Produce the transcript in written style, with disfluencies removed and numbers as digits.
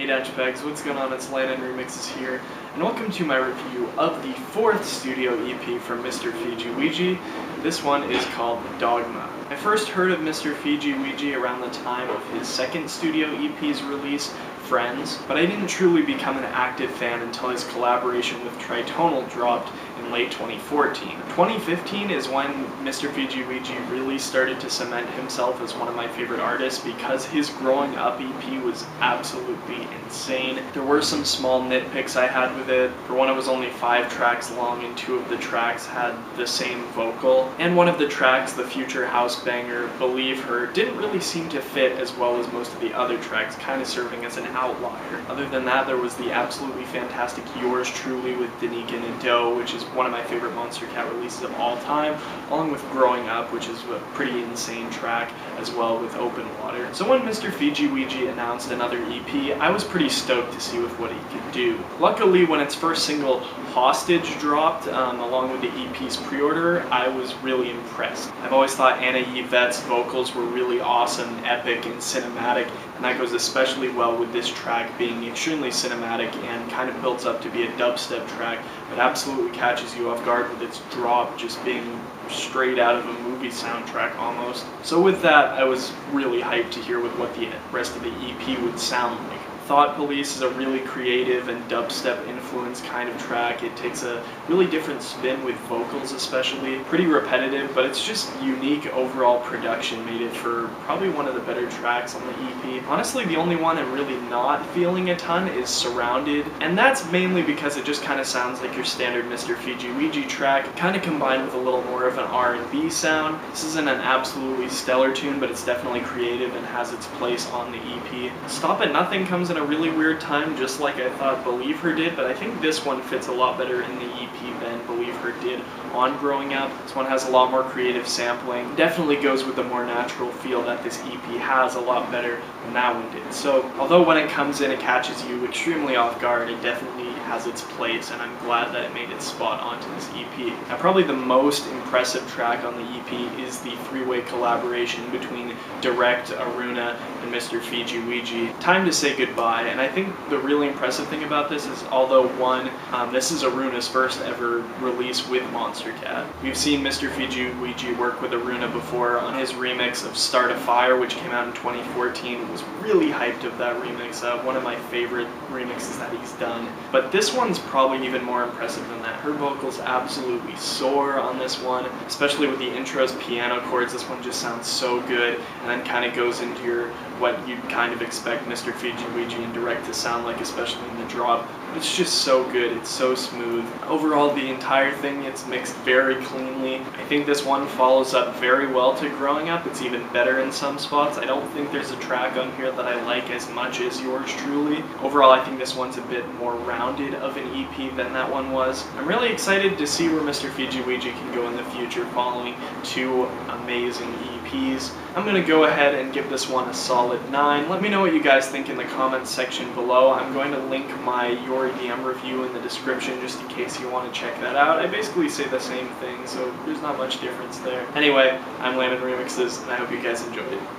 Hey Pegs, what's going on? It's Landon Remixes here, and welcome to my review of the 4th studio EP from Mr. FijiWiji. This one is called Dogma. I first heard of Mr. FijiWiji around the time of his 2nd studio EP's release, Friends, but I didn't truly become an active fan until his collaboration with Tritonal dropped in late 2014. 2015 is when Mr. FijiWiji really started to cement himself as one of my favorite artists because his Growing Up EP was absolutely insane. There were some small nitpicks I had with it. For one, it was only 5 tracks long and 2 of the tracks had the same vocal. And one of the tracks, the future house banger, Believe Her, didn't really seem to fit as well as most of the other tracks, kind of serving as an outlier. Other than that, there was the absolutely fantastic Yours Truly with Danique and Doe, which is one of my favorite Monster Cat releases of all time, along with Growing Up, which is a pretty insane track, as well with Open Water. So when Mr. FijiWiji announced another EP, I was pretty stoked to see what he could do. Luckily, when its first single, Hostage, dropped, along with the EP's pre-order, I was really impressed. I've always thought Anna Yvette's vocals were really awesome, epic, and cinematic, and that goes especially well with this track being extremely cinematic and kind of builds up to be a dubstep track, but absolutely catches you off guard with its drop just being straight out of a movie soundtrack almost. So with that, I was really hyped to hear what the rest of the EP would sound like. Thought Police is a really creative and dubstep influenced kind of track. It takes a really different spin with vocals especially. Pretty repetitive, but it's just unique overall production made it for probably one of the better tracks on the EP. Honestly, the only one I'm really not feeling a ton is Surrounded, and that's mainly because it just kind of sounds like your standard Mr. FijiWiji track, kind of combined with a little more of an R&B sound. This isn't an absolutely stellar tune, but it's definitely creative and has its place on the EP. Stop at Nothing comes in a really weird time, just like I thought Believe Her did, but I think this one fits a lot better in the EP than Believe Her did on Growing Up. This one has a lot more creative sampling. Definitely goes with the more natural feel that this EP has a lot better than that one did. So although when it comes in it catches you extremely off guard, it definitely has its place, and I'm glad that it made its spot onto this EP. Now probably the most impressive track on the EP is the 3-way collaboration between Direct, Aruna, and Mr. FijiWiji. Time to Say Goodbye, and I think the really impressive thing about this is although this is Aruna's first ever release with Monster Cat. We've seen Mr. FijiWiji work with Aruna before on his remix of Start a Fire, which came out in 2014. Was really hyped of that remix, one of my favorite remixes that he's done. But this one's probably even more impressive than that. Her vocals absolutely soar on this one, especially with the intro's piano chords. This one just sounds so good, and then kind of goes into what you'd kind of expect Mr. FijiWiji and Direct to sound like, especially in the drop. It's just so good, it's so smooth. Overall, the entire thing, it's mixed very cleanly. I think this one follows up very well to Growing Up. It's even better in some spots. I don't think there's a track on here that I like as much as Yours Truly. Overall, I think this one's a bit more rounded of an EP than that one was. I'm really excited to see where Mr. FijiWiji can go in the future following 2 amazing EPs. I'm going to go ahead and give this one a solid 9. Let me know what you guys think in the comments section below. I'm going to link my Your EDM review in the description just in case you want to check that out. I basically say the same thing, so there's not much difference there. Anyway, I'm Landon Remixes, and I hope you guys enjoyed it.